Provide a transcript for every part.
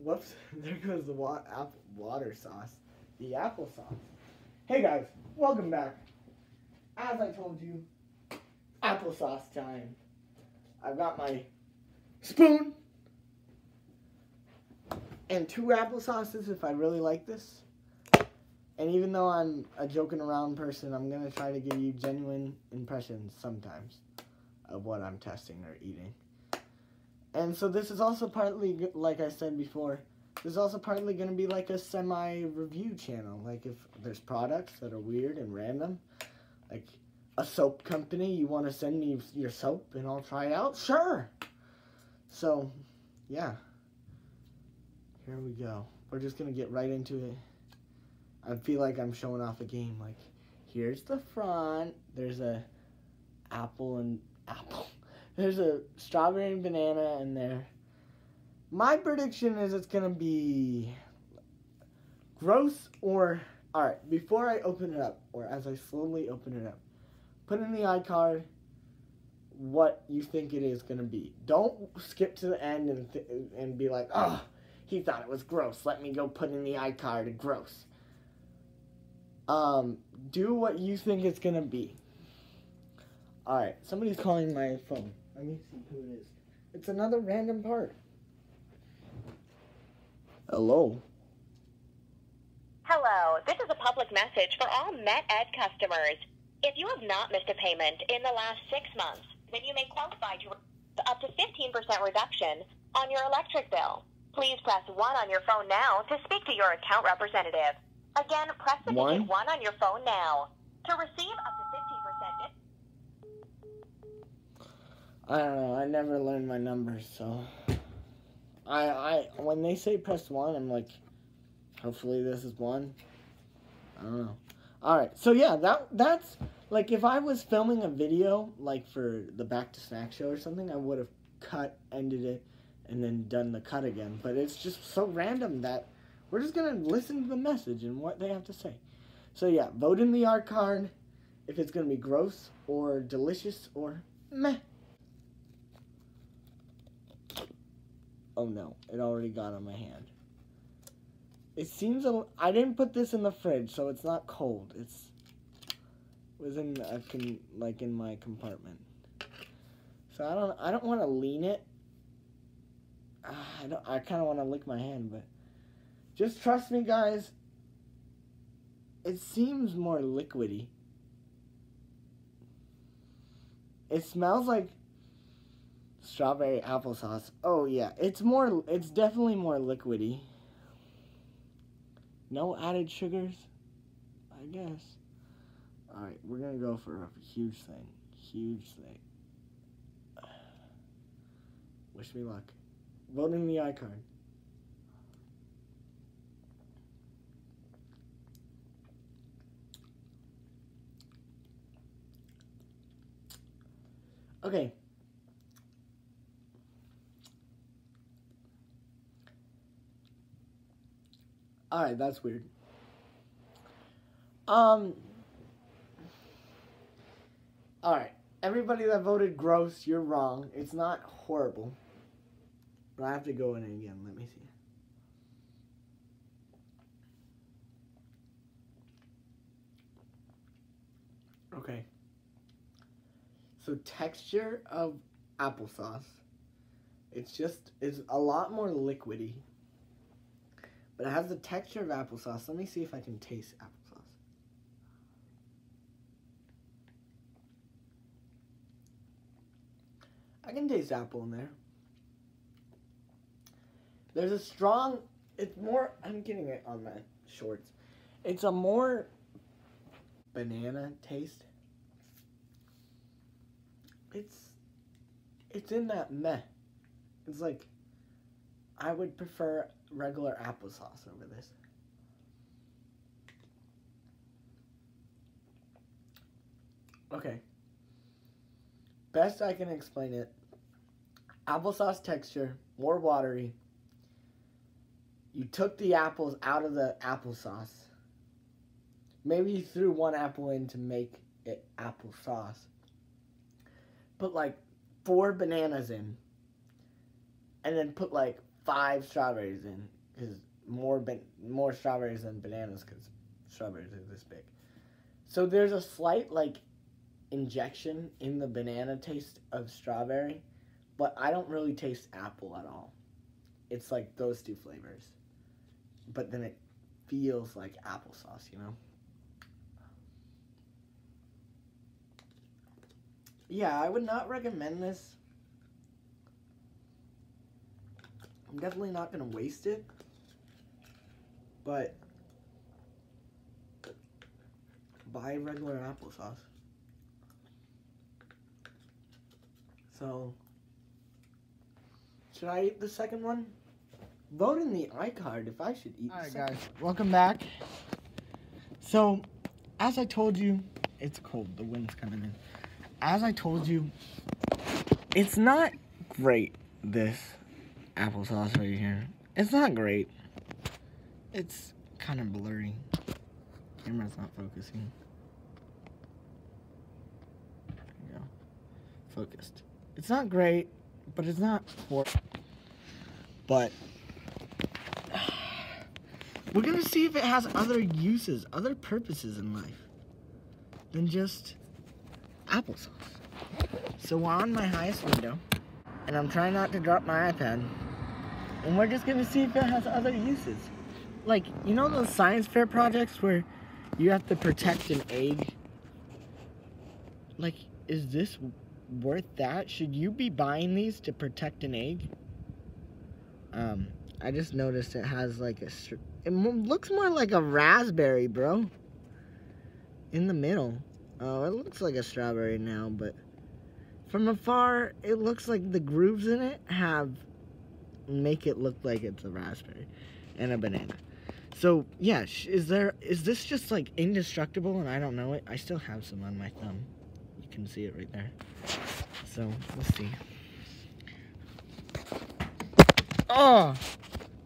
Whoops, there goes the water sauce. The applesauce. Hey guys, welcome back. As I told you, applesauce time. I've got my spoon and 2 applesauces if I really like this. And even though I'm a joking around person, I'm going to try to give you genuine impressions sometimes of what I'm testing or eating. And so this is also partly, like I said before, this is also partly going to be like a semi-review channel. Like if there's products that are weird and random, like a soap company, you want to send me your soap and I'll try it out? Sure! So, yeah. Here we go. We're just going to get right into it. I feel like I'm showing off a game. Like, here's the front. There's a apple. There's a strawberry and banana in there. My prediction is it's going to be gross or... Alright, before I open it up, or as I slowly open it up, put in the iCard what you think it is going to be. Don't skip to the end and be like, oh, he thought it was gross. Let me go put in the iCard gross. Do what you think it's going to be. Alright, somebody's calling my phone. Let me see who it is. It's another random part. Hello. Hello, this is a public message for all MetEd customers. If you have not missed a payment in the last 6 months, then you may qualify to up to 15% reduction on your electric bill. Please press 1 on your phone now to speak to your account representative. Again, press the digit 1 on your phone now to receive up to 15%. I don't know. I never learned my numbers, so when they say press 1, I'm like, hopefully this is 1. I don't know. All right. So yeah, that's like if I was filming a video like for the Back to Snack show or something, I would have ended it, and then done the cut again. But it's just so random that we're just going to listen to the message and what they have to say. So yeah, vote in the art card if it's going to be gross or delicious or meh. Oh no, it already got on my hand. It seems I didn't put this in the fridge, so it's not cold. It was in in my compartment. So I don't want to lean it. I kind of want to lick my hand, but just trust me, guys. It seems more liquidy. It smells like strawberry applesauce. Oh yeah, it's definitely more liquidy. No added sugars, I guess. Alright, we're gonna go for a huge thing. Huge thing. Wish me luck. Vote in the iCard. Okay. Alright, that's weird. Alright. Everybody that voted gross, you're wrong. It's not horrible. But I have to go in it again. Let me see. Okay. So texture of applesauce. It's a lot more liquidy. But it has the texture of applesauce. Let me see if I can taste applesauce. I can taste apple in there. There's a strong, it's more, I'm getting it on my shorts. It's a more banana taste. It's in that meh. It's like, I would prefer regular applesauce over this. Okay. Best I can explain it. Applesauce texture, more watery. You took the apples out of the applesauce. Maybe you threw 1 apple in to make it applesauce. Put like 4 bananas in. And then put like 5 strawberries in. is more strawberries than bananas because strawberries are this big. So there's a slight like injection in the banana taste of strawberry, but I don't really taste apple at all. It's like those two flavors, but then it feels like applesauce, you know? Yeah, I would not recommend this. I'm definitely not going to waste it, but buy regular applesauce. So, should I eat the second one? Vote in the iCard if I should eat. Alright guys, welcome back. So, as I told you, it's cold, the wind's coming in. As I told you, it's not great, this applesauce right here. It's not great. It's kind of blurry. Camera's not focusing. There you go. Focused. It's not great, but it's not poor. But we're gonna see if it has other uses, other purposes in life than just applesauce. So we're on my highest window, and I'm trying not to drop my iPad, and we're just gonna see if it has other uses. Like, you know those science fair projects where you have to protect an egg? Like, is this worth that? Should you be buying these to protect an egg? I just noticed it has like it looks more like a raspberry, bro. In the middle. Oh, it looks like a strawberry now, but from afar, it looks like the grooves in it make it look like it's a raspberry and a banana. So, yeah, is this just like indestructible and I don't know it? I still have some on my thumb. You can see it right there. So, let's see. Oh!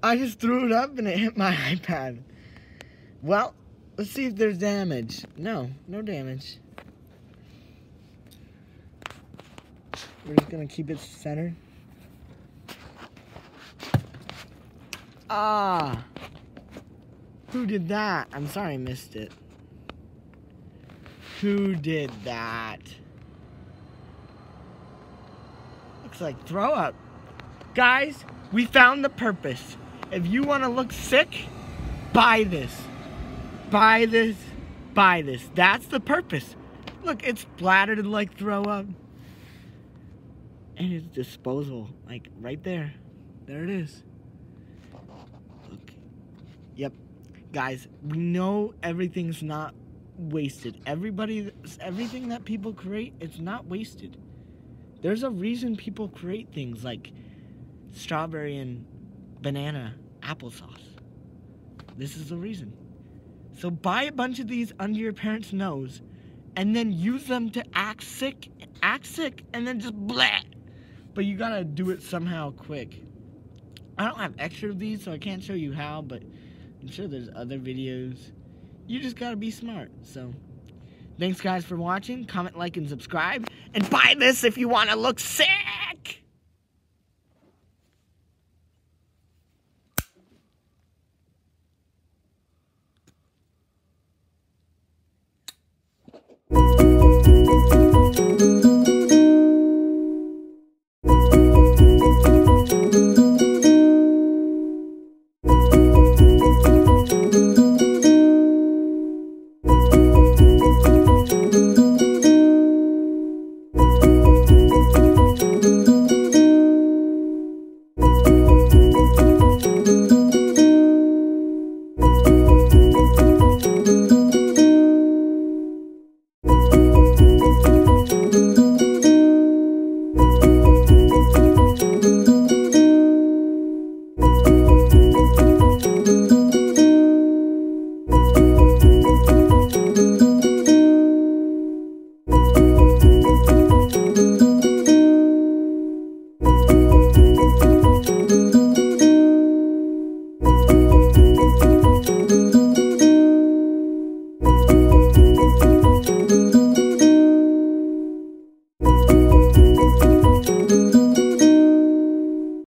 I just threw it up and it hit my iPad. Well, let's see if there's damage. No damage. We're just gonna keep it centered. Ah! Who did that? I'm sorry I missed it. Who did that? Looks like throw up. Guys, we found the purpose. If you want to look sick, buy this. Buy this. Buy this. That's the purpose. Look, it's splattered like throw up. And it's disposable. Like, right there. There it is. Look. Yep. Guys, we know everything's not wasted. Everything that people create, it's not wasted. There's a reason people create things like strawberry and banana applesauce. This is the reason. So buy a bunch of these under your parents' nose and then use them to act sick, and then just bleh. But you gotta do it somehow quick. I don't have extra of these, so I can't show you how, but I'm sure there's other videos. You just gotta be smart. So, thanks guys for watching. Comment, like, and subscribe. And buy this if you wanna look sick!